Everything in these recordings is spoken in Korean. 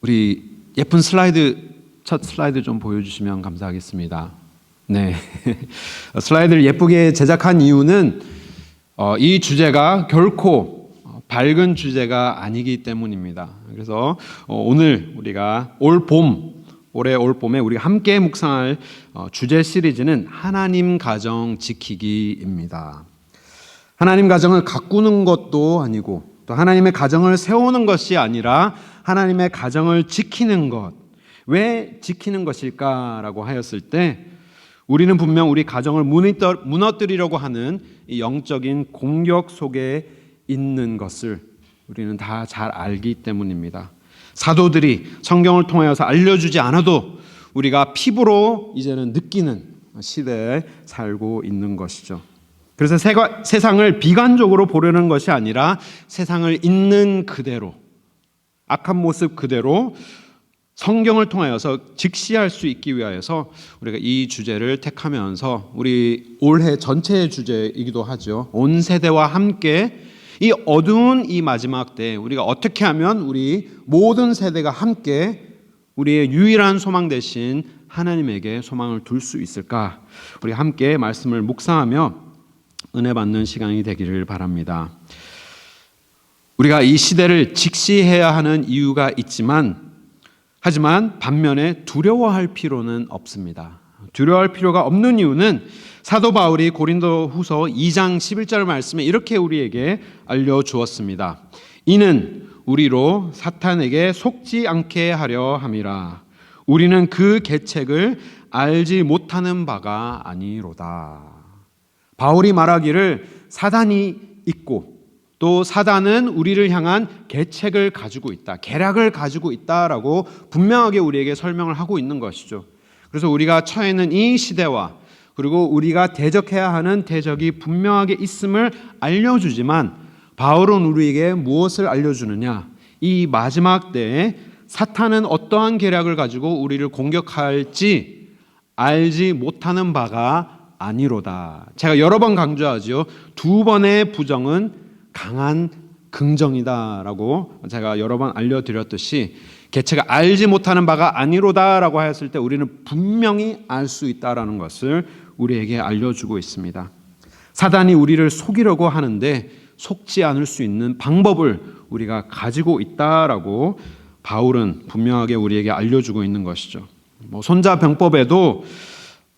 우리 예쁜 첫 슬라이드 좀 보여주시면 감사하겠습니다. 네, 슬라이드를 예쁘게 제작한 이유는 이 주제가 결코 밝은 주제가 아니기 때문입니다. 그래서 오늘 우리가 올해 올 봄에 우리가 함께 묵상할 주제 시리즈는 하나님 가정 지키기입니다. 하나님 가정을 가꾸는 것도 아니고 또 하나님의 가정을 세우는 것이 아니라 하나님의 가정을 지키는 것. 왜 지키는 것일까라고 하였을 때 우리는 분명 우리 가정을 무너뜨리려고 하는 이 영적인 공격 속에 있는 것을 우리는 다 잘 알기 때문입니다. 사도들이 성경을 통하여서 알려주지 않아도 우리가 피부로 이제는 느끼는 시대에 살고 있는 것이죠. 그래서 세상을 비관적으로 보려는 것이 아니라 세상을 있는 그대로, 악한 모습 그대로 성경을 통하여서 직시할 수 있기 위하여서 우리가 이 주제를 택하면서 우리 올해 전체의 주제이기도 하죠. 온 세대와 함께 이 어두운 이 마지막 때 우리가 어떻게 하면 우리 모든 세대가 함께 우리의 유일한 소망 대신 하나님에게 소망을 둘 수 있을까? 우리 함께 말씀을 묵상하며 은혜 받는 시간이 되기를 바랍니다. 우리가 이 시대를 직시해야 하는 이유가 하지만 반면에 두려워할 필요는 없습니다. 두려워할 필요가 없는 이유는 사도 바울이 고린도후서 2장 11절 말씀에 이렇게 우리에게 알려주었습니다. 이는 우리로 사탄에게 속지 않게 하려 함이라. 우리는 그 계책을 알지 못하는 바가 아니로다. 바울이 말하기를 사단이 있고 또 사단은 우리를 향한 계책을 가지고 있다, 계략을 가지고 있다라고 분명하게 우리에게 설명을 하고 있는 것이죠. 그래서 우리가 처해 있는 이 시대와 그리고 우리가 대적해야 하는 대적이 분명하게 있음을 알려주지만 바울은 우리에게 무엇을 알려주느냐? 이 마지막 때에 사탄은 어떠한 계략을 가지고 우리를 공격할지 알지 못하는 바가 아니로다. 제가 여러 번 강조하지요. 두 번의 부정은 강한 긍정이다라고 제가 여러 번 알려드렸듯이 계책을 알지 못하는 바가 아니로다라고 하였을 때 우리는 분명히 알 수 있다라는 것을 우리에게 알려주고 있습니다. 사단이 우리를 속이려고 하는데 속지 않을 수 있는 방법을 우리가 가지고 있다라고 바울은 분명하게 우리에게 알려주고 있는 것이죠. 손자병법에도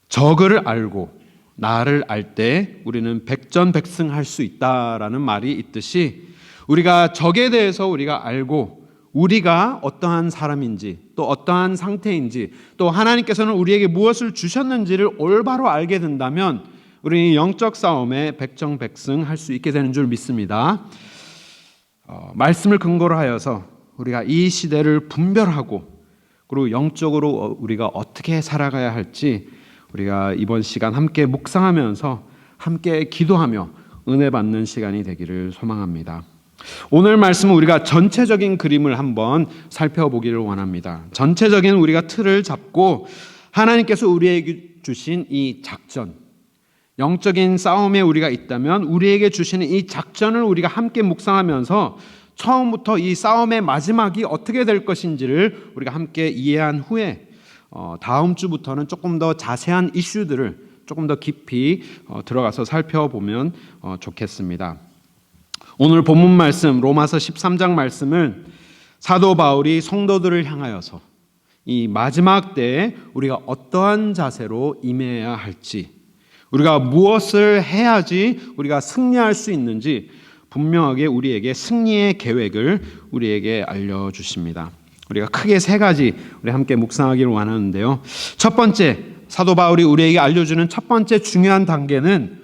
적을 알고 나를 알 때 우리는 백전백승할 수 있다라는 말이 있듯이 우리가 적에 대해서 우리가 알고 우리가 어떠한 사람인지 또 어떠한 상태인지 또 하나님께서는 우리에게 무엇을 주셨는지를 올바로 알게 된다면 우리는 영적 싸움에 백전백승할 수 있게 되는 줄 믿습니다. 말씀을 근거로 하여서 우리가 이 시대를 분별하고 그리고 영적으로 우리가 어떻게 살아가야 할지 우리가 이번 시간 함께 묵상하면서 함께 기도하며 은혜 받는 시간이 되기를 소망합니다. 오늘 말씀은 우리가 전체적인 그림을 한번 살펴보기를 원합니다. 전체적인 우리가 틀을 잡고 하나님께서 우리에게 주신 이 작전, 영적인 싸움에 우리가 있다면 우리에게 주시는 이 작전을 우리가 함께 묵상하면서 처음부터 이 싸움의 마지막이 어떻게 될 것인지를 우리가 함께 이해한 후에 다음 주부터는 조금 더 자세한 이슈들을 조금 더 깊이 들어가서 살펴보면 좋겠습니다. 오늘 본문 말씀 로마서 13장 말씀은 사도 바울이 성도들을 향하여서 이 마지막 때에 우리가 어떠한 자세로 임해야 할지 우리가 무엇을 해야지 우리가 승리할 수 있는지 분명하게 우리에게 승리의 계획을 우리에게 알려주십니다. 우리가 크게 세 가지 우리 함께 묵상하기를 원하는데요. 첫 번째 사도 바울이 우리에게 알려주는 첫 번째 중요한 단계는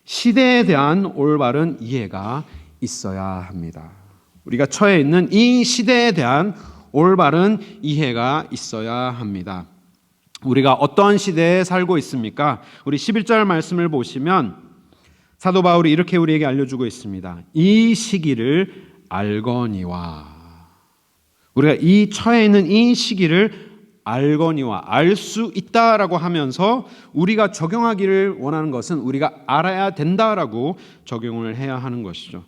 시대에 대한 올바른 이해가 있어야 합니다. 우리가 처해 있는 이 시대에 대한 올바른 이해가 있어야 합니다. 우리가 어떤 시대에 살고 있습니까? 우리 11절 말씀을 보시면 사도 바울이 이렇게 우리에게 알려주고 있습니다. 이 시기를 알거니와 우리가 이 처해 있는 이 시기를 알거니와 알 수 있다라고 하면서 우리가 적용하기를 원하는 것은 우리가 알아야 된다라고 적용을 해야 하는 것이죠.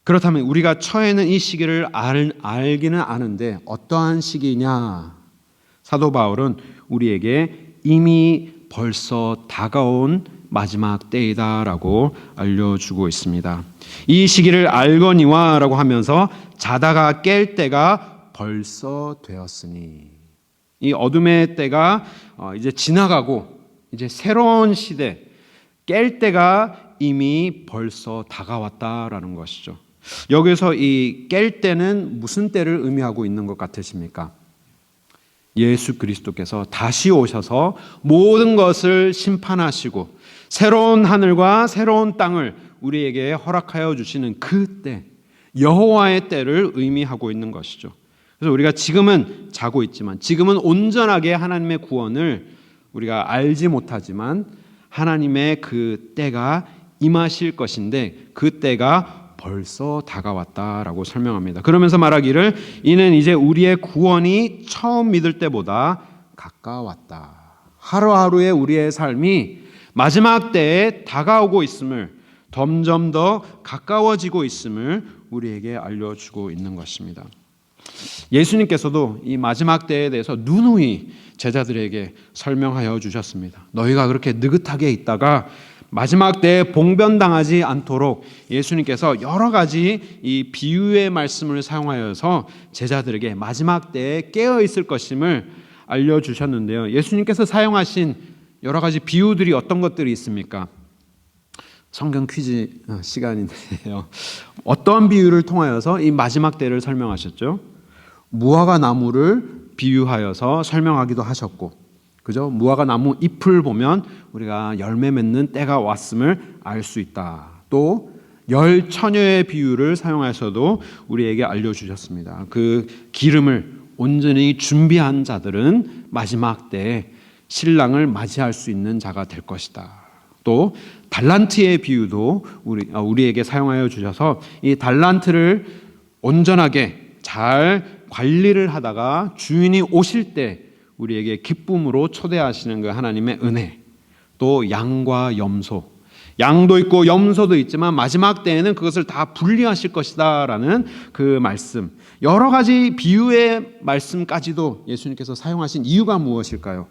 그렇다면 우리가 처해 있는 이 시기를 알기는 아는데 어떠한 시기냐? 사도 바울은 우리에게 이미 벌써 다가온 마지막 때이다라고 알려주고 있습니다. 이 시기를 알거니와라고 하면서 자다가 깰 때가 벌써 되었으니, 이 어둠의 때가 이제 지나가고 이제 새로운 시대, 깰 때가 이미 벌써 다가왔다라는 것이죠. 여기서 이 깰 때는 무슨 때를 의미하고 있는 것 같으십니까? 예수 그리스도께서 다시 오셔서 모든 것을 심판하시고 새로운 하늘과 새로운 땅을 우리에게 허락하여 주시는 그 때, 여호와의 때를 의미하고 있는 것이죠. 그래서 우리가 지금은 자고 있지만, 지금은 온전하게 하나님의 구원을 우리가 알지 못하지만 하나님의 그 때가 임하실 것인데 그 때가 벌써 다가왔다라고 설명합니다. 그러면서 말하기를 이는 이제 우리의 구원이 처음 믿을 때보다 가까웠다. 하루하루의 우리의 삶이 마지막 때에 다가오고 있음을, 점점 더 가까워지고 있음을 우리에게 알려주고 있는 것입니다. 예수님께서도 이 마지막 때에 대해서 누누이 제자들에게 설명하여 주셨습니다. 너희가 그렇게 느긋하게 있다가 마지막 때에 봉변당하지 않도록 예수님께서 여러 가지 이 비유의 말씀을 사용하여서 제자들에게 마지막 때에 깨어 있을 것임을 알려주셨는데요. 예수님께서 사용하신 여러 가지 비유들이 어떤 것들이 있습니까? 성경 퀴즈 시간인데요. 어떤 비유를 통하여서 이 마지막 때를 설명하셨죠? 무화과 나무를 비유하여서 설명하기도 하셨고, 그죠? 무화과 나무 잎을 보면 우리가 열매 맺는 때가 왔음을 알 수 있다. 또 열 처녀의 비유를 사용하셔도 우리에게 알려주셨습니다. 그 기름을 온전히 준비한 자들은 마지막 때에 신랑을 맞이할 수 있는 자가 될 것이다. 또 달란트의 비유도 우리에게 사용하여 주셔서 이 달란트를 온전하게 잘 관리를 하다가 주인이 오실 때 우리에게 기쁨으로 초대하시는 그 하나님의 은혜, 또 양과 염소, 양도 있고 염소도 있지만 마지막 때에는 그것을 다 분리하실 것이다 라는 그 말씀, 여러 가지 비유의 말씀까지도 예수님께서 사용하신 이유가 무엇일까요?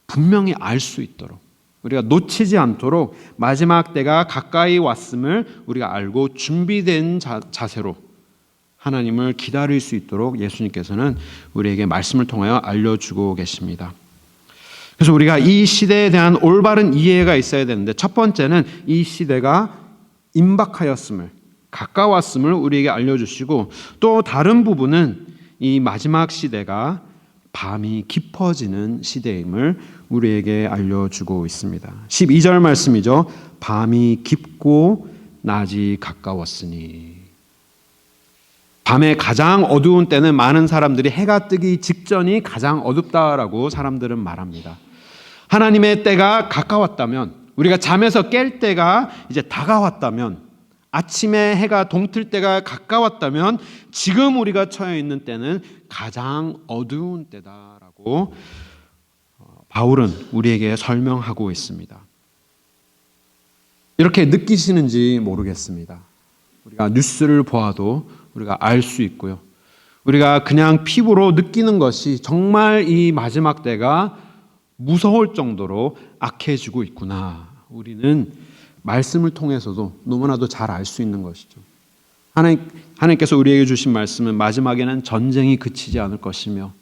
분명히 알 수 있도록, 우리가 놓치지 않도록 마지막 때가 가까이 왔음을 우리가 알고 준비된 자세로 하나님을 기다릴 수 있도록 예수님께서는 우리에게 말씀을 통하여 알려주고 계십니다. 그래서 우리가 이 시대에 대한 올바른 이해가 있어야 되는데, 첫 번째는 이 시대가 임박하였음을, 가까웠음을 우리에게 알려주시고, 또 다른 부분은 이 마지막 시대가 밤이 깊어지는 시대임을 우리에게 알려주고 있습니다. 12절 말씀이죠. 밤이 깊고 낮이 가까웠으니. 밤에 가장 어두운 때는 많은 사람들이 해가 뜨기 직전이 가장 어둡다라고 사람들은 말합니다. 하나님의 때가 가까웠다면, 우리가 잠에서 깰 때가 이제 다가왔다면, 아침에 해가 동틀 때가 가까웠다면 지금 우리가 처해 있는 때는 가장 어두운 때다라고 바울은 우리에게 설명하고 있습니다. 이렇게 느끼시는지 모르겠습니다. 우리가 뉴스를 보아도 우리가 알 수 있고요. 우리가 그냥 피부로 느끼는 것이 정말 이 마지막 때가 무서울 정도로 악해지고 있구나. 우리는 말씀을 통해서도 너무나도 잘 알 수 있는 것이죠. 하나님께서 우리에게 주신 말씀은 마지막에는 전쟁이 그치지 않을 것이며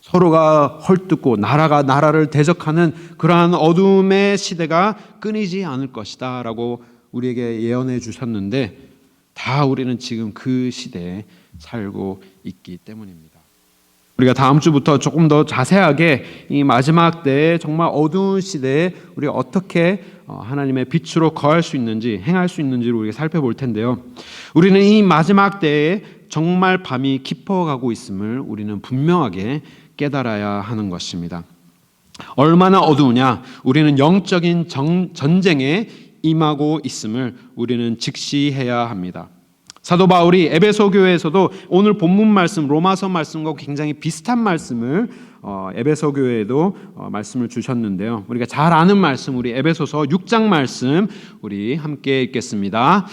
서로가 헐뜯고 나라가 나라를 대적하는 그러한 어둠의 시대가 끊이지 않을 것이다 라고 우리에게 예언해 주셨는데, 다 우리는 지금 그 시대에 살고 있기 때문입니다. 우리가 다음 주부터 조금 더 자세하게 이 마지막 때에 정말 어두운 시대에 우리가 어떻게 하나님의 빛으로 거할 수 있는지, 행할 수 있는지를 우리가 살펴볼 텐데요. 우리는 이 마지막 때에 정말 밤이 깊어가고 있음을 우리는 분명하게 깨달아야 하는 것입니다. 얼마나 어두우냐? 우리는 영적인 전쟁에 임하고 있음을 우리는 직시해야 합니다. 사도 바울이 에베소 교회에서도 오늘 본문 말씀 로마서 말씀과 굉장히 비슷한 말씀을 에베소 교회에도 말씀을 주셨는데요. 우리가 잘 아는 말씀, 우리 에베소서 6장 말씀 우리 함께 읽겠습니다.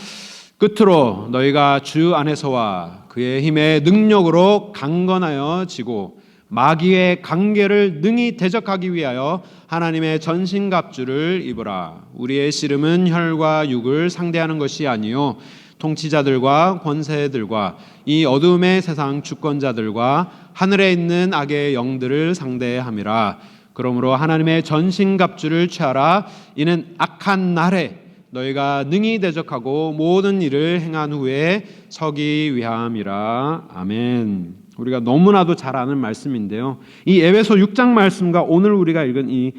끝으로 너희가 주 안에서와 그의 힘의 능력으로 강건하여 지고 마귀의 관계를 능히 대적하기 위하여 하나님의 전신갑주를 입으라. 우리의 씨름은 혈과 육을 상대하는 것이 아니요 통치자들과 권세들과 이 어둠의 세상 주권자들과 하늘에 있는 악의 영들을 상대함이라. 그러므로 하나님의 전신갑주를 취하라. 이는 악한 날에 너희가 능히 대적하고 모든 일을 행한 후에 서기 위함이라. 아멘. 우리가 너무나도 잘 아는 말씀인데요. 이 에베소 6장 말씀과 오늘 우리가 읽은 이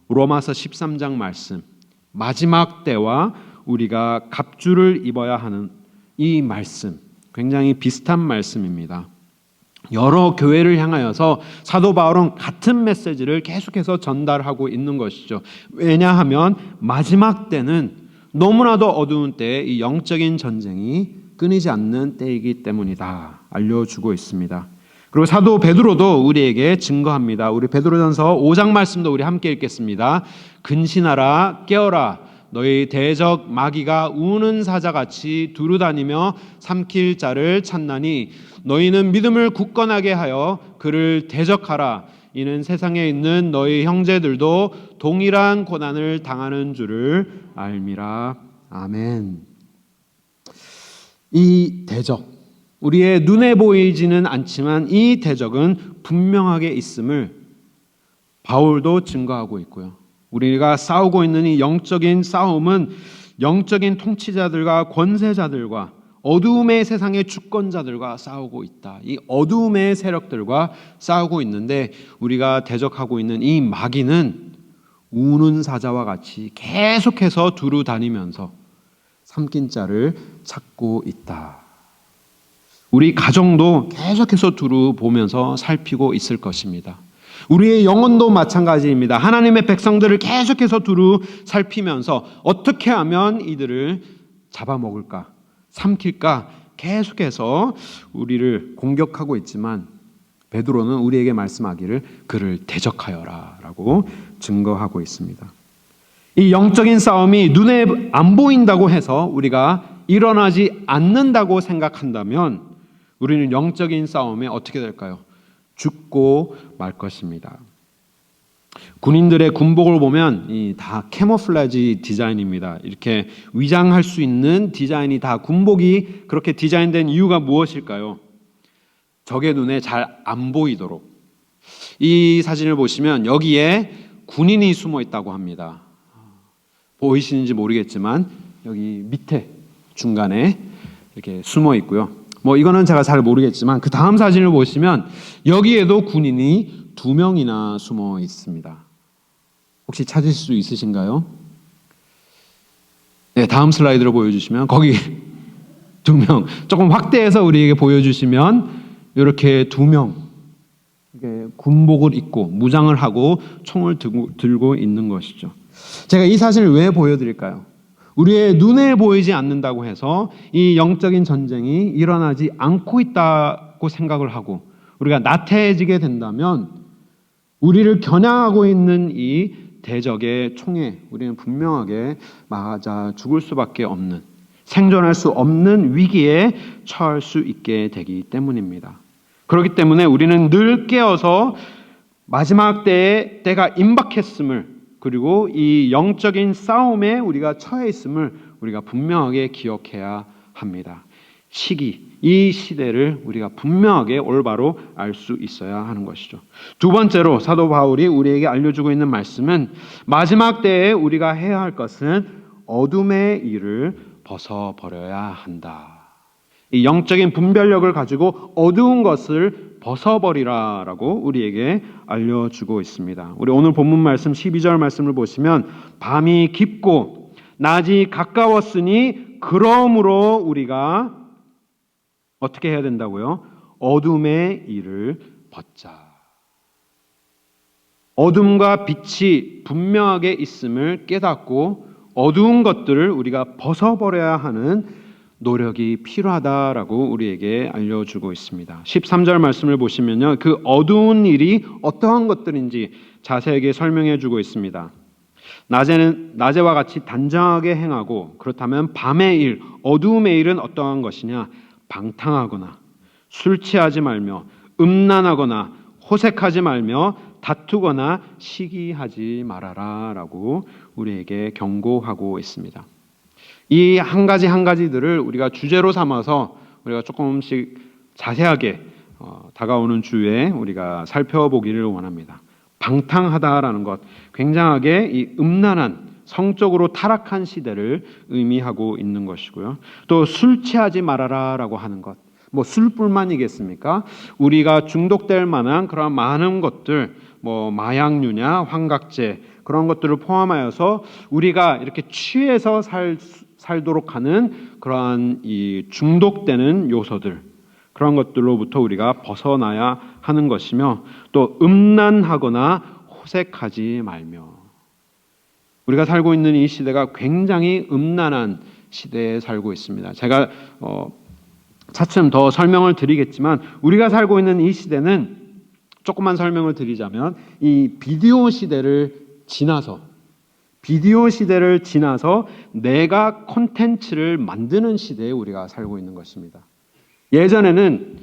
로마서 13장 말씀, 마지막 때와 우리가 갑주를 입어야 하는 이 말씀, 굉장히 비슷한 말씀입니다. 여러 교회를 향하여서 사도 바울은 같은 메시지를 계속해서 전달하고 있는 것이죠. 왜냐하면 마지막 때는 너무나도 어두운 때에 이 영적인 전쟁이 끊이지 않는 때이기 때문이다 알려주고 있습니다. 그리고 사도 베드로도 우리에게 증거합니다. 우리 베드로전서 5장 말씀도 우리 함께 읽겠습니다. 근신하라 깨어라 너희 대적 마귀가 우는 사자같이 두루다니며 삼킬 자를 찾나니 너희는 믿음을 굳건하게 하여 그를 대적하라. 이는 세상에 있는 너희 형제들도 동일한 고난을 당하는 줄을 알미라. 아멘. 이 대적, 우리의 눈에 보이지는 않지만 이 대적은 분명하게 있음을 바울도 증거하고 있고요. 우리가 싸우고 있는 이 영적인 싸움은 영적인 통치자들과 권세자들과 어두움의 세상의 주권자들과 싸우고 있다. 이 어두움의 세력들과 싸우고 있는데 우리가 대적하고 있는 이 마귀는 우는 사자와 같이 계속해서 두루 다니면서 삼킨 자를 찾고 있다. 우리 가정도 계속해서 두루 보면서 살피고 있을 것입니다. 우리의 영혼도 마찬가지입니다. 하나님의 백성들을 계속해서 두루 살피면서 어떻게 하면 이들을 잡아먹을까, 삼킬까 계속해서 우리를 공격하고 있지만 베드로는 우리에게 말씀하기를 그를 대적하여라 라고 증거하고 있습니다. 이 영적인 싸움이 눈에 안 보인다고 해서 우리가 일어나지 않는다고 생각한다면 우리는 영적인 싸움에 어떻게 될까요? 죽고 말 것입니다. 군인들의 군복을 보면 다 캐모플라지 디자인입니다. 이렇게 위장할 수 있는 디자인이 다 군복이 그렇게 디자인된 이유가 무엇일까요? 적의 눈에 잘 안 보이도록. 이 사진을 보시면 여기에 군인이 숨어 있다고 합니다. 보이시는지 모르겠지만 여기 밑에 중간에 이렇게 숨어 있고요. 이거는 제가 잘 모르겠지만 그 다음 사진을 보시면 여기에도 군인이 2명이나 숨어 있습니다. 혹시 찾으실 수 있으신가요? 네, 다음 슬라이드를 보여주시면 거기 2명 조금 확대해서 우리에게 보여주시면 이렇게 2명 군복을 입고 무장을 하고 총을 들고 있는 것이죠. 제가 이 사진을 왜 보여드릴까요? 우리의 눈에 보이지 않는다고 해서 이 영적인 전쟁이 일어나지 않고 있다고 생각을 하고 우리가 나태해지게 된다면 우리를 겨냥하고 있는 이 대적의 총에 우리는 분명하게 맞아 죽을 수밖에 없는, 생존할 수 없는 위기에 처할 수 있게 되기 때문입니다. 그렇기 때문에 우리는 늘 깨어서 마지막 때가 임박했음을, 그리고 이 영적인 싸움에 우리가 처해 있음을 우리가 분명하게 기억해야 합니다. 이 시대를 우리가 분명하게 올바로 알 수 있어야 하는 것이죠. 두 번째로 사도 바울이 우리에게 알려주고 있는 말씀은 마지막 때에 우리가 해야 할 것은 어둠의 일을 벗어버려야 한다. 이 영적인 분별력을 가지고 어두운 것을 벗어버리라라고 우리에게 알려주고 있습니다. 우리 오늘 본문 말씀 12절 말씀을 보시면 밤이 깊고 낮이 가까웠으니 그러므로 우리가 어떻게 해야 된다고요? 어둠의 일을 벗자. 어둠과 빛이 분명하게 있음을 깨닫고 어두운 것들을 우리가 벗어버려야 하는 노력이 필요하다라고 우리에게 알려주고 있습니다. 13절 말씀을 보시면요, 그 어두운 일이 어떠한 것들인지 자세하게 설명해 주고 있습니다. 낮에는 낮에와 같이 단정하게 행하고, 그렇다면 밤의 일, 어두움의 일은 어떠한 것이냐? 방탕하거나 술 취하지 말며 음란하거나 호색하지 말며 다투거나 시기하지 말아라라고 우리에게 경고하고 있습니다. 이 한 가지 한 가지들을 우리가 주제로 삼아서 우리가 조금씩 자세하게 다가오는 주에 우리가 살펴보기를 원합니다. 방탕하다라는 것, 굉장하게 이 음란한 성적으로 타락한 시대를 의미하고 있는 것이고요. 또 술 취하지 말아라라고 하는 것, 뭐 술뿐만이겠습니까? 우리가 중독될 만한 그런 많은 것들, 뭐 마약류냐, 환각제, 그런 것들을 포함하여서 우리가 이렇게 취해서 살도록 하는 그러한 이 중독되는 요소들, 그런 것들로부터 우리가 벗어나야 하는 것이며, 또 음란하거나 호색하지 말며, 우리가 살고 있는 이 시대가 굉장히 음란한 시대에 살고 있습니다. 제가 차츰 더 설명을 드리겠지만, 우리가 살고 있는 이 시대는, 조금만 설명을 드리자면, 이 비디오 시대를 지나서 내가 콘텐츠를 만드는 시대에 우리가 살고 있는 것입니다. 예전에는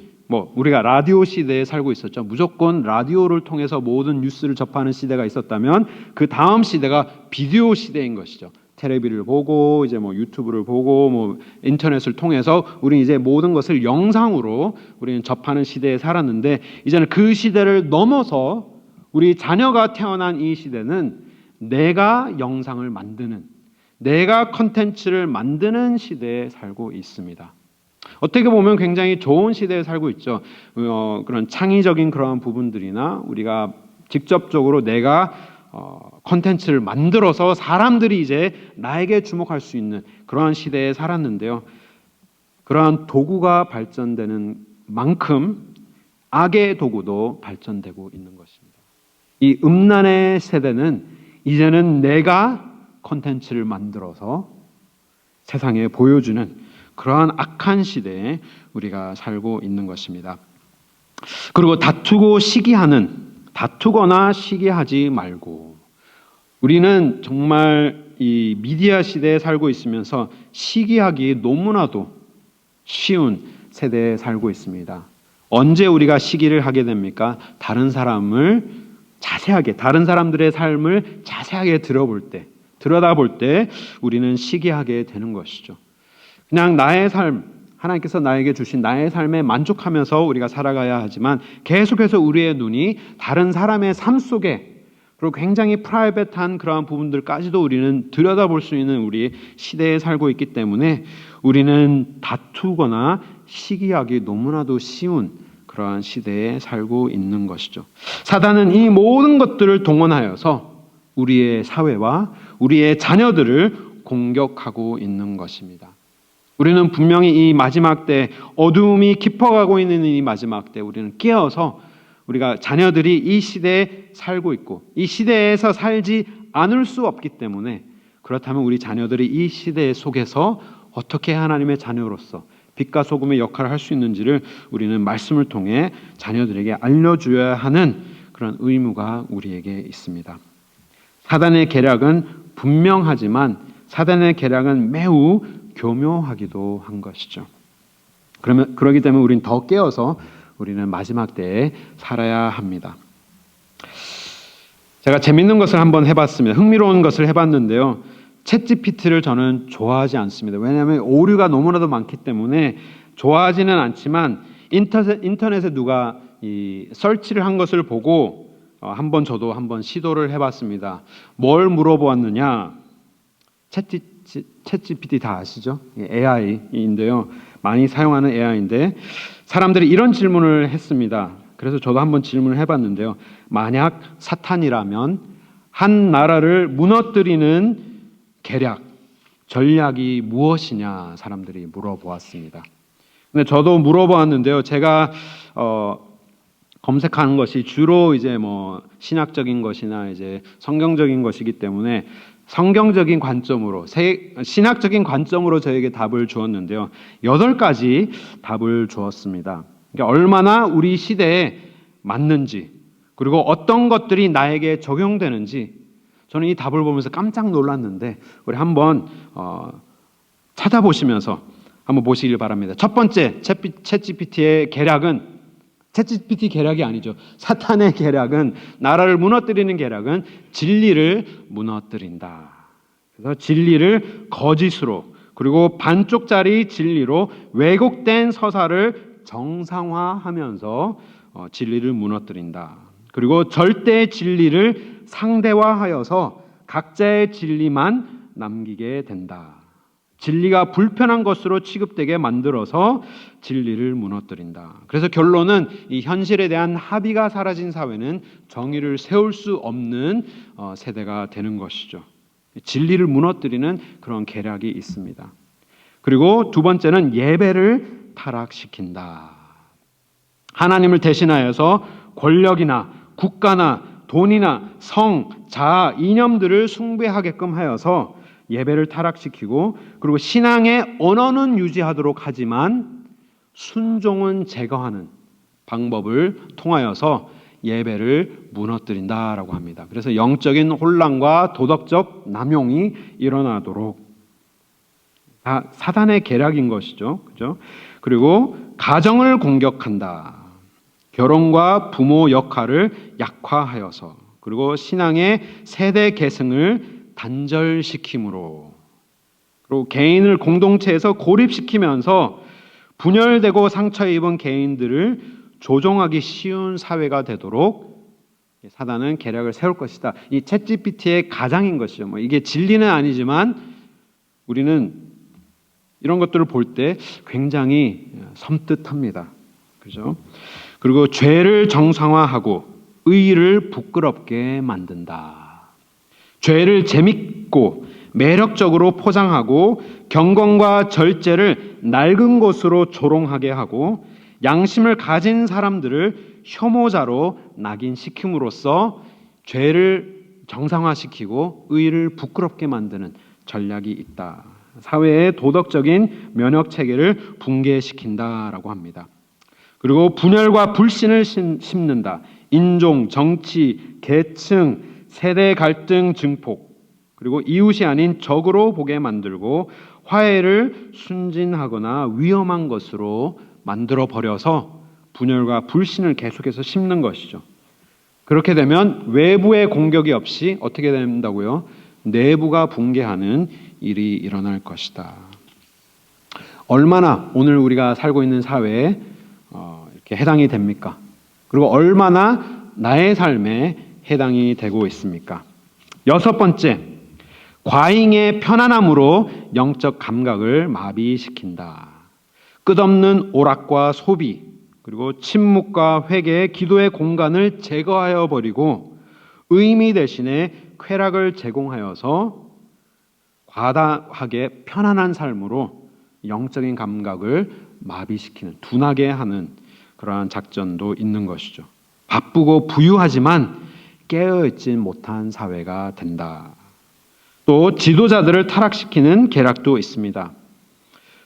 우리가 라디오 시대에 살고 있었죠. 무조건 라디오를 통해서 모든 뉴스를 접하는 시대가 있었다면, 그 다음 시대가 비디오 시대인 것이죠. 텔레비를 보고 이제 유튜브를 보고 인터넷을 통해서 우리는 이제 모든 것을 영상으로 우리는 접하는 시대에 살았는데, 이제는 그 시대를 넘어서 우리 자녀가 태어난 이 시대는 내가 영상을 만드는, 내가 컨텐츠를 만드는 시대에 살고 있습니다. 어떻게 보면 굉장히 좋은 시대에 살고 있죠. 그런 창의적인 그런 부분들이나 우리가 직접적으로 내가 컨텐츠를 만들어서 사람들이 이제 나에게 주목할 수 있는 그러한 시대에 살았는데요. 그러한 도구가 발전되는 만큼 악의 도구도 발전되고 있는 것입니다. 이 음란의 세대는 이제는 내가 컨텐츠를 만들어서 세상에 보여주는 그러한 악한 시대에 우리가 살고 있는 것입니다. 그리고 다투거나 시기하지 말고, 우리는 정말 이 미디어 시대에 살고 있으면서 시기하기 너무나도 쉬운 세대에 살고 있습니다. 언제 우리가 시기를 하게 됩니까? 다른 사람들의 삶을 자세하게 들여다볼 때 우리는 시기하게 되는 것이죠. 그냥 나의 삶, 하나님께서 나에게 주신 나의 삶에 만족하면서 우리가 살아가야 하지만, 계속해서 우리의 눈이 다른 사람의 삶 속에, 그리고 굉장히 프라이빗한 그러한 부분들까지도 우리는 들여다볼 수 있는 우리 시대에 살고 있기 때문에 우리는 다투거나 시기하기 너무나도 쉬운 그러한 시대에 살고 있는 것이죠. 사단은 이 모든 것들을 동원하여서 우리의 사회와 우리의 자녀들을 공격하고 있는 것입니다. 우리는 분명히 이 마지막 때, 어두움이 깊어가고 있는 이 마지막 때 우리는 깨어서, 우리가 자녀들이 이 시대에 살고 있고 이 시대에서 살지 않을 수 없기 때문에, 그렇다면 우리 자녀들이 이 시대 속에서 어떻게 하나님의 자녀로서 빛과 소금의 역할을 할 수 있는지를 우리는 말씀을 통해 자녀들에게 알려줘야 하는 그런 의무가 우리에게 있습니다. 사단의 계략은 분명하지만 사단의 계략은 매우 교묘하기도 한 것이죠. 그러기 때문에 우리는 더 깨어서 우리는 마지막 때에 살아야 합니다. 제가 재밌는 것을 한번 해봤습니다. 흥미로운 것을 해봤는데요. 챗GPT를 저는 좋아하지 않습니다. 왜냐하면 오류가 너무나도 많기 때문에 좋아하지는 않지만, 인터넷에 누가 이 설치를 한 것을 보고 저도 한번 시도를 해봤습니다. 뭘 물어보았느냐? 챗GPT 다 아시죠? AI인데요. 많이 사용하는 AI인데, 사람들이 이런 질문을 했습니다. 그래서 저도 한번 질문을 해봤는데요. 만약 사탄이라면 한 나라를 무너뜨리는 계략, 전략이 무엇이냐 사람들이 물어보았습니다. 근데 저도 물어보았는데요. 제가 검색하는 것이 주로 이제 신학적인 것이나 이제 성경적인 것이기 때문에 성경적인 관점으로, 신학적인 관점으로 저에게 답을 주었는데요. 8가지 답을 주었습니다. 그러니까 얼마나 우리 시대에 맞는지, 그리고 어떤 것들이 나에게 적용되는지, 저는 이 답을 보면서 깜짝 놀랐는데 우리 한번 찾아보시면서 한번 보시길 바랍니다. 첫 번째, 챗GPT의 계략은 챗GPT 계략이 아니죠. 사탄의 계략은, 나라를 무너뜨리는 계략은 진리를 무너뜨린다. 그래서 진리를 거짓으로, 그리고 반쪽짜리 진리로 왜곡된 서사를 정상화하면서 진리를 무너뜨린다. 그리고 절대 진리를 상대화하여서 각자의 진리만 남기게 된다. 진리가 불편한 것으로 취급되게 만들어서 진리를 무너뜨린다. 그래서 결론은 이 현실에 대한 합의가 사라진 사회는 정의를 세울 수 없는 세대가 되는 것이죠. 진리를 무너뜨리는 그런 계략이 있습니다. 그리고 두 번째는 예배를 타락시킨다. 하나님을 대신하여서 권력이나 국가나 돈이나 성, 자아, 이념들을 숭배하게끔 하여서 예배를 타락시키고, 그리고 신앙의 언어는 유지하도록 하지만 순종은 제거하는 방법을 통하여서 예배를 무너뜨린다라고 합니다. 그래서 영적인 혼란과 도덕적 남용이 일어나도록, 다 사단의 계략인 것이죠. 그죠? 그리고 가정을 공격한다. 결혼과 부모 역할을 약화하여서, 그리고 신앙의 세대 계승을 단절시킴으로, 그리고 개인을 공동체에서 고립시키면서 분열되고 상처 입은 개인들을 조종하기 쉬운 사회가 되도록 사단은 계략을 세울 것이다. 이 챗GPT의 가장인 것이죠. 이게 진리는 아니지만 우리는 이런 것들을 볼 때 굉장히 섬뜩합니다. 그죠? 그리고 죄를 정상화하고 의를 부끄럽게 만든다. 죄를 재밌고 매력적으로 포장하고 경건과 절제를 낡은 것으로 조롱하게 하고 양심을 가진 사람들을 혐오자로 낙인시킴으로써 죄를 정상화시키고 의를 부끄럽게 만드는 전략이 있다. 사회의 도덕적인 면역 체계를 붕괴시킨다라고 합니다. 그리고 분열과 불신을 심는다. 인종, 정치, 계층, 세대 갈등 증폭, 그리고 이웃이 아닌 적으로 보게 만들고 화해를 순진하거나 위험한 것으로 만들어 버려서 분열과 불신을 계속해서 심는 것이죠. 그렇게 되면 외부의 공격이 없이 어떻게 된다고요? 내부가 붕괴하는 일이 일어날 것이다. 얼마나 오늘 우리가 살고 있는 사회에 이렇게 해당이 됩니까? 그리고 얼마나 나의 삶에 해당이 되고 있습니까? 여섯 번째, 과잉의 편안함으로 영적 감각을 마비시킨다. 끝없는 오락과 소비, 그리고 침묵과 회개, 기도의 공간을 제거하여 버리고 의미 대신에 쾌락을 제공하여서 과다하게 편안한 삶으로 영적인 감각을 마비시키는, 둔하게 하는 그러한 작전도 있는 것이죠. 바쁘고 부유하지만 깨어있지 못한 사회가 된다. 또 지도자들을 타락시키는 계략도 있습니다.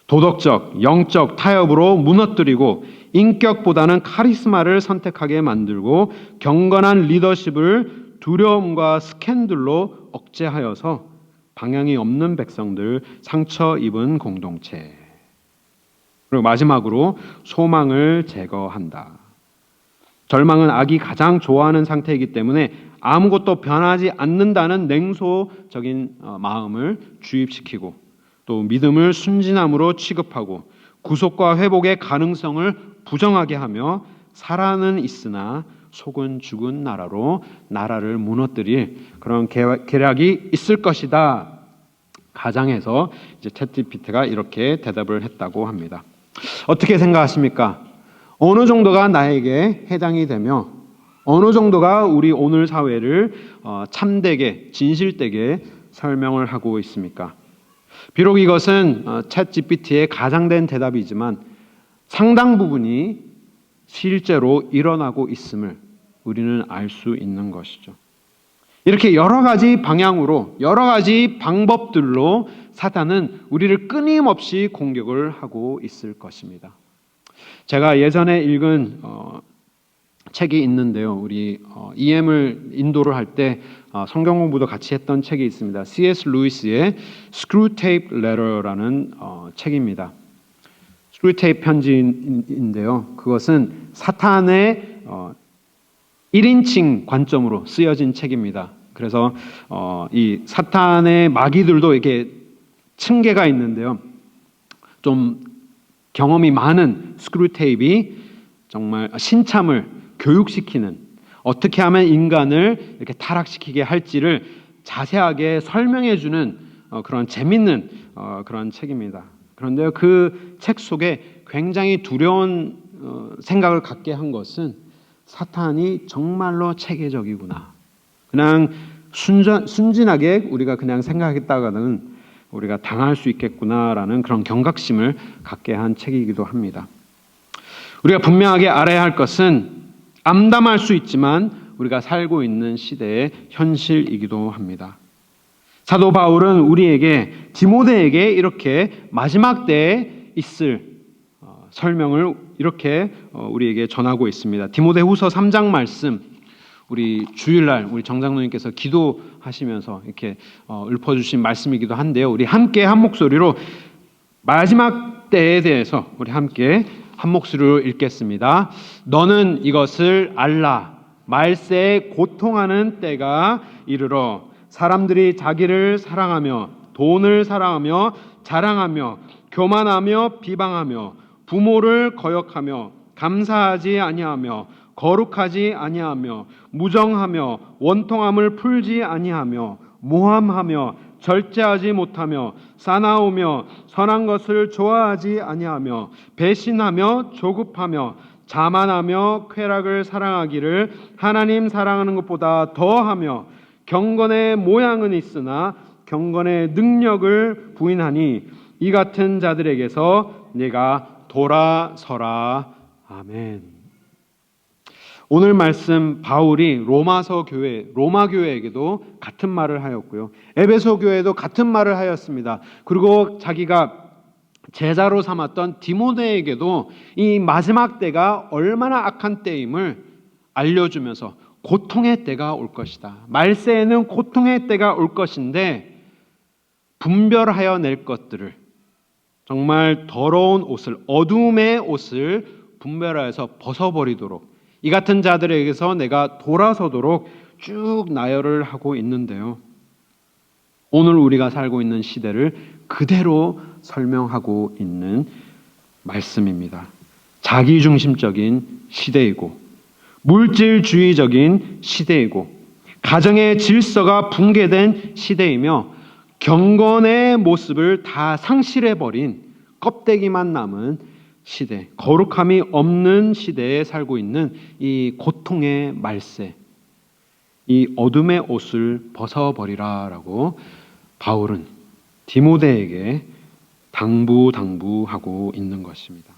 도덕적, 영적 타협으로 무너뜨리고 인격보다는 카리스마를 선택하게 만들고 경건한 리더십을 두려움과 스캔들로 억제하여서 방향이 없는 백성들, 상처 입은 공동체. 그리고 마지막으로 소망을 제거한다. 절망은 악이 가장 좋아하는 상태이기 때문에 아무것도 변하지 않는다는 냉소적인 마음을 주입시키고, 또 믿음을 순진함으로 취급하고 구속과 회복의 가능성을 부정하게 하며 살아는 있으나 속은 죽은 나라로 나라를 무너뜨릴 그런 계략이 있을 것이다. 가정에서 이제 챗GPT가 이렇게 대답을 했다고 합니다. 어떻게 생각하십니까? 어느 정도가 나에게 해당이 되며 어느 정도가 우리 오늘 사회를 참되게 진실되게 설명을 하고 있습니까? 비록 이것은 챗GPT의 가장된 대답이지만 상당 부분이 실제로 일어나고 있음을 우리는 알 수 있는 것이죠. 이렇게 여러 가지 방향으로 여러 가지 방법들로 사탄은 우리를 끊임없이 공격을 하고 있을 것입니다. 제가 예전에 읽은 책이 있는데요. 우리 EM을 인도를 할 때 성경 공부도 같이 했던 책이 있습니다. C.S. 루이스의 Screwtape Letter라는 책입니다. 스크루테이프 편지인데요. 그것은 사탄의 1인칭 관점으로 쓰여진 책입니다. 그래서 이 사탄의 마귀들도 이렇게 층계가 있는데요. 좀 경험이 많은 스크루테이프이 정말 신참을 교육시키는, 어떻게 하면 인간을 이렇게 타락시키게 할지를 자세하게 설명해주는 그런 재밌는 그런 책입니다. 그런데요, 그 책 속에 굉장히 두려운 생각을 갖게 한 것은 사탄이 정말로 체계적이구나. 그냥 순진하게 우리가 그냥 생각했다가는 우리가 당할 수 있겠구나라는 그런 경각심을 갖게 한 책이기도 합니다. 우리가 분명하게 알아야 할 것은 암담할 수 있지만 우리가 살고 있는 시대의 현실이기도 합니다. 사도 바울은 우리에게, 디모데에게 이렇게 마지막 때에 있을 설명을 이렇게 우리에게 전하고 있습니다. 디모데후서 3장 말씀, 우리 주일날 우리 정장로님께서 기도하시면서 이렇게 읊어주신 말씀이기도 한데요. 우리 함께 한 목소리로 마지막 때에 대해서 우리 함께 한 목소리로 읽겠습니다. 너는 이것을 알라. 말세에 고통하는 때가 이르러 사람들이 자기를 사랑하며 돈을 사랑하며 자랑하며 교만하며 비방하며 부모를 거역하며 감사하지 아니하며 거룩하지 아니하며 무정하며 원통함을 풀지 아니하며 모함하며 절제하지 못하며 사나우며 선한 것을 좋아하지 아니하며 배신하며 조급하며 자만하며 쾌락을 사랑하기를 하나님 사랑하는 것보다 더하며 경건의 모양은 있으나 경건의 능력을 부인하니 이 같은 자들에게서 내가 돌아서라. 아멘. 오늘 말씀 바울이 로마 교회에게도 같은 말을 하였고요. 에베소 교회에도 같은 말을 하였습니다. 그리고 자기가 제자로 삼았던 디모데에게도 이 마지막 때가 얼마나 악한 때임을 알려주면서 고통의 때가 올 것이다. 말세에는 고통의 때가 올 것인데 분별하여 낼 것들을, 정말 더러운 옷을, 어둠의 옷을 분별하여서 벗어버리도록, 이 같은 자들에게서 내가 돌아서도록 쭉 나열을 하고 있는데요. 오늘 우리가 살고 있는 시대를 그대로 설명하고 있는 말씀입니다. 자기중심적인 시대이고 물질주의적인 시대이고 가정의 질서가 붕괴된 시대이며 경건의 모습을 다 상실해버린 껍데기만 남은 시대, 거룩함이 없는 시대에 살고 있는 이 고통의 말세, 이 어둠의 옷을 벗어버리라라고 바울은 디모데에게 당부하고 있는 것입니다.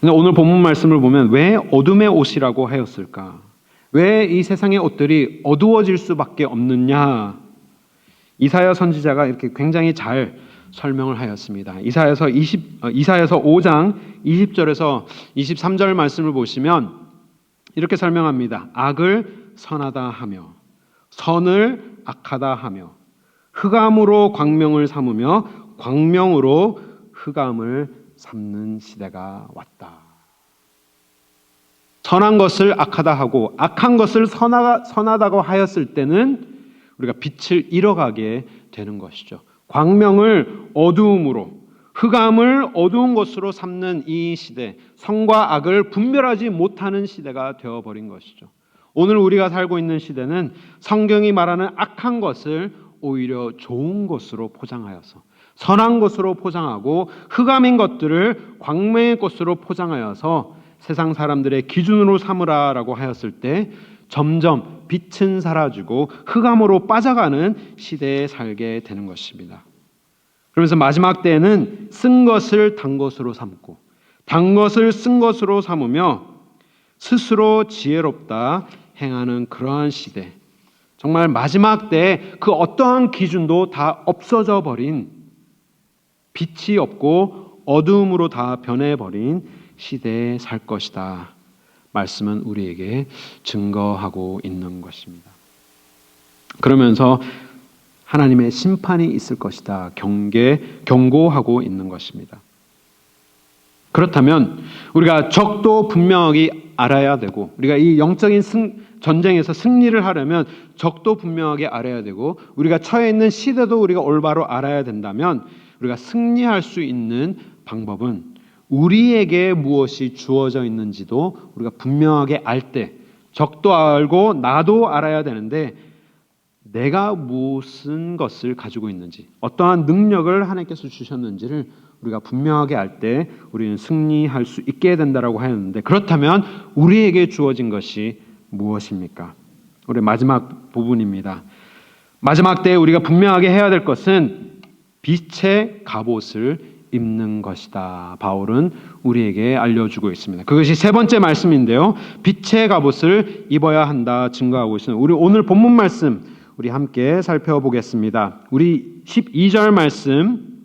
근데 오늘 본문 말씀을 보면 왜 어둠의 옷이라고 하였을까? 왜 이 세상의 옷들이 어두워질 수밖에 없느냐? 이사야 선지자가 이렇게 굉장히 잘 설명을 하였습니다. 이사야서 5장 20절에서 23절 말씀을 보시면 이렇게 설명합니다. 악을 선하다 하며 선을 악하다 하며 흑암으로 광명을 삼으며 광명으로 흑암을 삼는 시대가 왔다. 선한 것을 악하다 하고 악한 것을 선하다고 하였을 때는 우리가 빛을 잃어가게 되는 것이죠. 광명을 어두움으로, 흑암을 어두운 것으로 삼는 이 시대, 선과 악을 분별하지 못하는 시대가 되어버린 것이죠. 오늘 우리가 살고 있는 시대는 성경이 말하는 악한 것을 오히려 좋은 것으로 포장하여서, 선한 것으로 포장하고 흑암인 것들을 광명의 것으로 포장하여서 세상 사람들의 기준으로 삼으라라고 하였을 때 점점 빛은 사라지고 흑암으로 빠져가는 시대에 살게 되는 것입니다. 그러면서 마지막 때에는 쓴 것을 단 것으로 삼고 단 것을 쓴 것으로 삼으며 스스로 지혜롭다 행하는 그러한 시대, 정말 마지막 때에 그 어떠한 기준도 다 없어져 버린, 빛이 없고 어두움으로 다 변해버린 시대에 살 것이다. 말씀은 우리에게 증거하고 있는 것입니다. 그러면서 하나님의 심판이 있을 것이다 경고하고 있는 것입니다. 그렇다면 우리가 적도 분명하게 알아야 되고, 우리가 이 영적인 전쟁에서 승리를 하려면 적도 분명하게 알아야 되고, 우리가 처해 있는 시대도 우리가 올바로 알아야 된다면, 우리가 승리할 수 있는 방법은 우리에게 무엇이 주어져 있는지도 우리가 분명하게 알 때, 적도 알고 나도 알아야 되는데, 내가 무슨 것을 가지고 있는지, 어떠한 능력을 하나님께서 주셨는지를 우리가 분명하게 알 때 우리는 승리할 수 있게 된다라고 하였는데, 그렇다면 우리에게 주어진 것이 무엇입니까? 우리 마지막 부분입니다. 마지막 때에 우리가 분명하게 해야 될 것은 빛의 갑옷을 입는 것이다. 바울은 우리에게 알려주고 있습니다. 그것이 세 번째 말씀인데요. 빛의 갑옷을 입어야 한다 증거하고 있습니다. 우리 오늘 본문 말씀 우리 함께 살펴보겠습니다. 우리 12절 말씀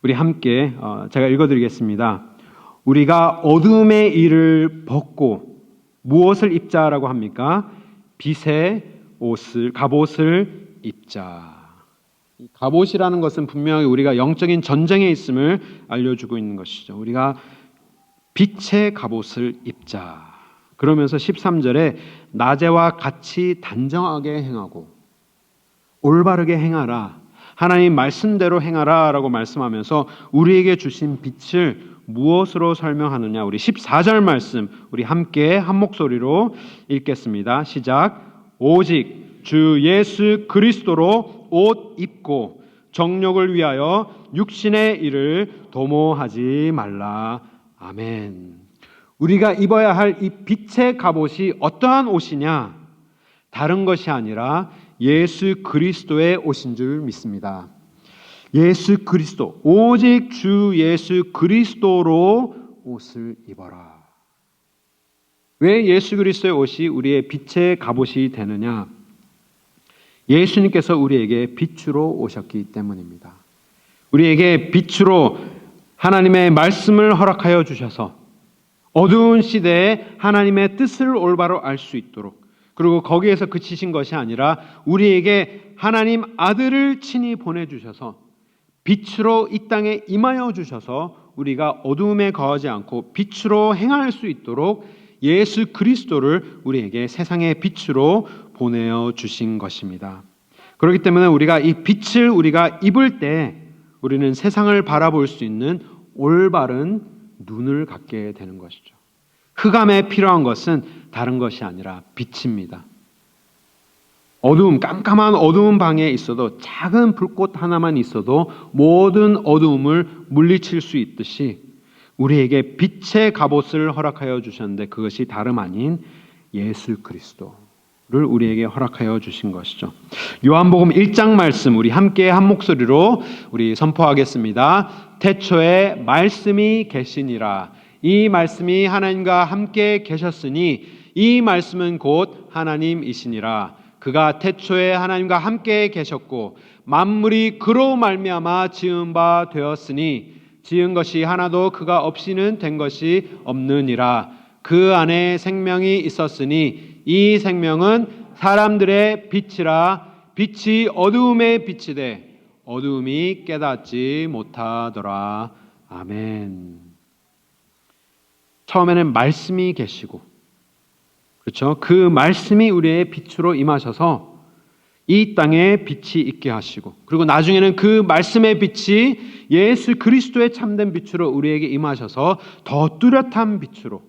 우리 함께 제가 읽어드리겠습니다. 우리가 어둠의 일을 벗고 무엇을 입자라고 합니까? 빛의 옷을, 갑옷을 입자. 갑옷이라는 것은 분명히 우리가 영적인 전쟁에 있음을 알려주고 있는 것이죠. 우리가 빛의 갑옷을 입자. 그러면서 13절에 낮에와 같이 단정하게 행하고 올바르게 행하라. 하나님 말씀대로 행하라 라고 말씀하면서 우리에게 주신 빛을 무엇으로 설명하느냐. 우리 14절 말씀 우리 함께 한 목소리로 읽겠습니다. 시작. 오직 주 예수 그리스도로 옷 입고 정욕을 위하여 육신의 일을 도모하지 말라. 아멘. 우리가 입어야 할 이 빛의 갑옷이 어떠한 옷이냐? 다른 것이 아니라 예수 그리스도의 옷인 줄 믿습니다. 예수 그리스도, 오직 주 예수 그리스도로 옷을 입어라. 왜 예수 그리스도의 옷이 우리의 빛의 갑옷이 되느냐? 예수님께서 우리에게 빛으로 오셨기 때문입니다. 우리에게 빛으로 하나님의 말씀을 허락하여 주셔서 어두운 시대에 하나님의 뜻을 올바로 알 수 있도록, 그리고 거기에서 그치신 것이 아니라 우리에게 하나님 아들을 친히 보내주셔서 빛으로 이 땅에 임하여 주셔서 우리가 어두움에 거하지 않고 빛으로 행할 수 있도록 예수 그리스도를 우리에게 세상의 빛으로 보내어 주신 것입니다. 그렇기 때문에 우리가 이 빛을 우리가 입을 때 우리는 세상을 바라볼 수 있는 올바른 눈을 갖게 되는 것이죠. 흑암에 필요한 것은 다른 것이 아니라 빛입니다. 어두움, 깜깜한 어두운 방에 있어도 작은 불꽃 하나만 있어도 모든 어두움을 물리칠 수 있듯이 우리에게 빛의 갑옷을 허락하여 주셨는데 그것이 다름 아닌 예수 그리스도를 우리에게 허락하여 주신 것이죠. 요한복음 1장 말씀 우리 함께 한 목소리로 우리 선포하겠습니다. 태초에 말씀이 계시니라. 이 말씀이 하나님과 함께 계셨으니 이 말씀은 곧 하나님이시니라. 그가 태초에 하나님과 함께 계셨고 만물이 그로 말미암아 지은 바 되었으니 지은 것이 하나도 그가 없이는 된 것이 없느니라. 그 안에 생명이 있었으니 이 생명은 사람들의 빛이라. 빛이 어두움에 비치되 어두움이 깨닫지 못하더라. 아멘. 처음에는 말씀이 계시고, 그렇죠? 그 말씀이 우리의 빛으로 임하셔서 이 땅에 빛이 있게 하시고, 그리고 나중에는 그 말씀의 빛이 예수 그리스도의 참된 빛으로 우리에게 임하셔서 더 뚜렷한 빛으로,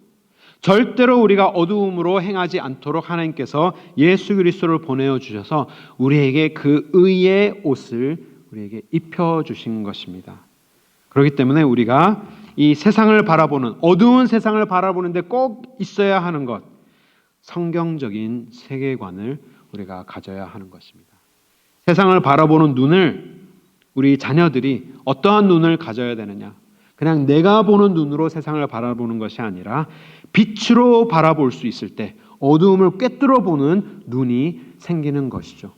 절대로 우리가 어두움으로 행하지 않도록 하나님께서 예수 그리스도를 보내어 주셔서 우리에게 그 의의 옷을 우리에게 입혀 주신 것입니다. 그렇기 때문에 우리가 이 세상을 바라보는, 어두운 세상을 바라보는데 꼭 있어야 하는 것, 성경적인 세계관을 우리가 가져야 하는 것입니다. 세상을 바라보는 눈을 우리 자녀들이 어떠한 눈을 가져야 되느냐? 그냥 내가 보는 눈으로 세상을 바라보는 것이 아니라 빛으로 바라볼 수 있을 때 어두움을 꿰뚫어 보는 눈이 생기는 것이죠.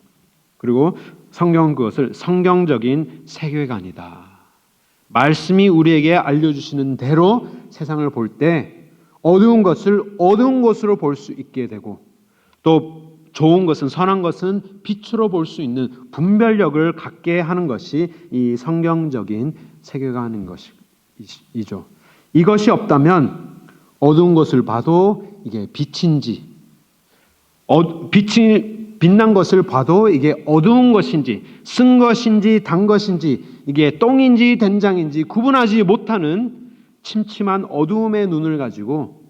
그리고 성경은 그것을 성경적인 세계관이다. 말씀이 우리에게 알려주시는 대로 세상을 볼 때 어두운 것을 어두운 것으로 볼 수 있게 되고, 또 좋은 것은 선한 것은 빛으로 볼 수 있는 분별력을 갖게 하는 것이 이 성경적인 세계관인 것이죠. 이것이 없다면 어두운 것을 봐도 이게 빛인지, 빛이 빛난 것을 봐도 이게 어두운 것인지, 쓴 것인지, 단 것인지, 이게 똥인지 된장인지 구분하지 못하는 침침한 어두움의 눈을 가지고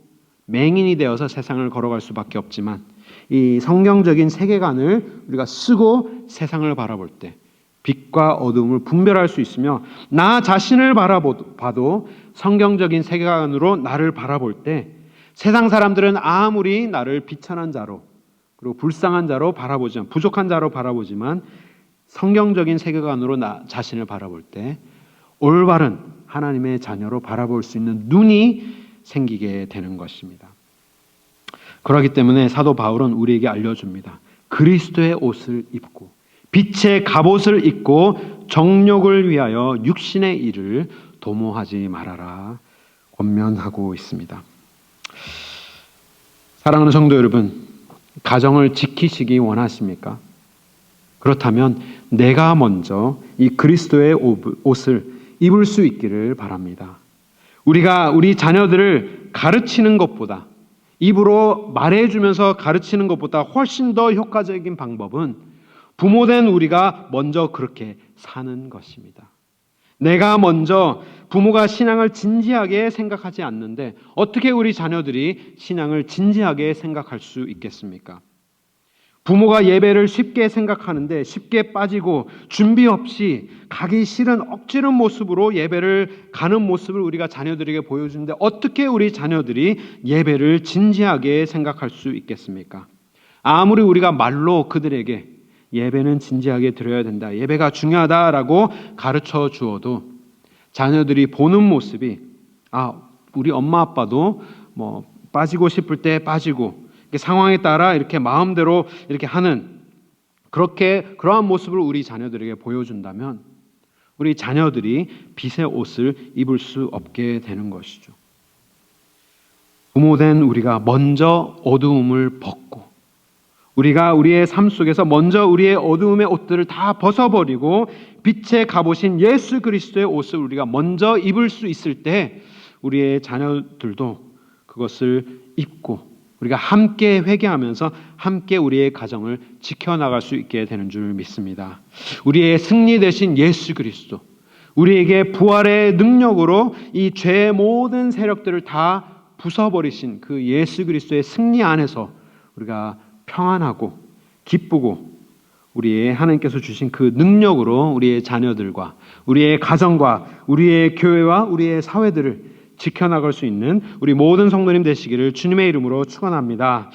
맹인이 되어서 세상을 걸어갈 수밖에 없지만, 이 성경적인 세계관을 우리가 쓰고 세상을 바라볼 때 빛과 어두움을 분별할 수 있으며, 나 자신을 바라봐도 성경적인 세계관으로 나를 바라볼 때 세상 사람들은 아무리 나를 비천한 자로 그리고 불쌍한 자로 바라보지만, 부족한 자로 바라보지만, 성경적인 세계관으로 나 자신을 바라볼 때 올바른 하나님의 자녀로 바라볼 수 있는 눈이 생기게 되는 것입니다. 그렇기 때문에 사도 바울은 우리에게 알려줍니다. 그리스도의 옷을 입고 빛의 갑옷을 입고 정욕을 위하여 육신의 일을 도모하지 말아라 권면하고 있습니다. 사랑하는 성도 여러분, 가정을 지키시기 원하십니까? 그렇다면 내가 먼저 이 그리스도의 옷을 입을 수 있기를 바랍니다. 우리가 우리 자녀들을 가르치는 것보다, 입으로 말해주면서 가르치는 것보다 훨씬 더 효과적인 방법은 부모된 우리가 먼저 그렇게 사는 것입니다. 내가 먼저 부모가 신앙을 진지하게 생각하지 않는데 어떻게 우리 자녀들이 신앙을 진지하게 생각할 수 있겠습니까? 부모가 예배를 쉽게 생각하는데 쉽게 빠지고 준비 없이 가기 싫은 억지로 모습으로 예배를 가는 모습을 우리가 자녀들에게 보여주는데 어떻게 우리 자녀들이 예배를 진지하게 생각할 수 있겠습니까? 아무리 우리가 말로 그들에게 예배는 진지하게 드려야 된다, 예배가 중요하다라고 가르쳐 주어도 자녀들이 보는 모습이 우리 엄마 아빠도 뭐 빠지고 싶을 때 빠지고 상황에 따라 이렇게 마음대로 이렇게 하는 그러한 모습을 우리 자녀들에게 보여준다면 우리 자녀들이 빛의 옷을 입을 수 없게 되는 것이죠. 부모된 우리가 먼저 어두움을 벗고 우리가 우리의 삶 속에서 먼저 우리의 어두움의 옷들을 다 벗어버리고 빛의 갑옷인 예수 그리스도의 옷을 우리가 먼저 입을 수 있을 때 우리의 자녀들도 그것을 입고 우리가 함께 회개하면서 함께 우리의 가정을 지켜나갈 수 있게 되는 줄 믿습니다. 우리의 승리 되신 예수 그리스도, 우리에게 부활의 능력으로 이 죄의 모든 세력들을 다 부숴버리신 그 예수 그리스도의 승리 안에서 우리가 평안하고 기쁘고 우리의 하나님께서 주신 그 능력으로 우리의 자녀들과 우리의 가정과 우리의 교회와 우리의 사회들을 지켜나갈 수 있는 우리 모든 성도님 되시기를 주님의 이름으로 축원합니다.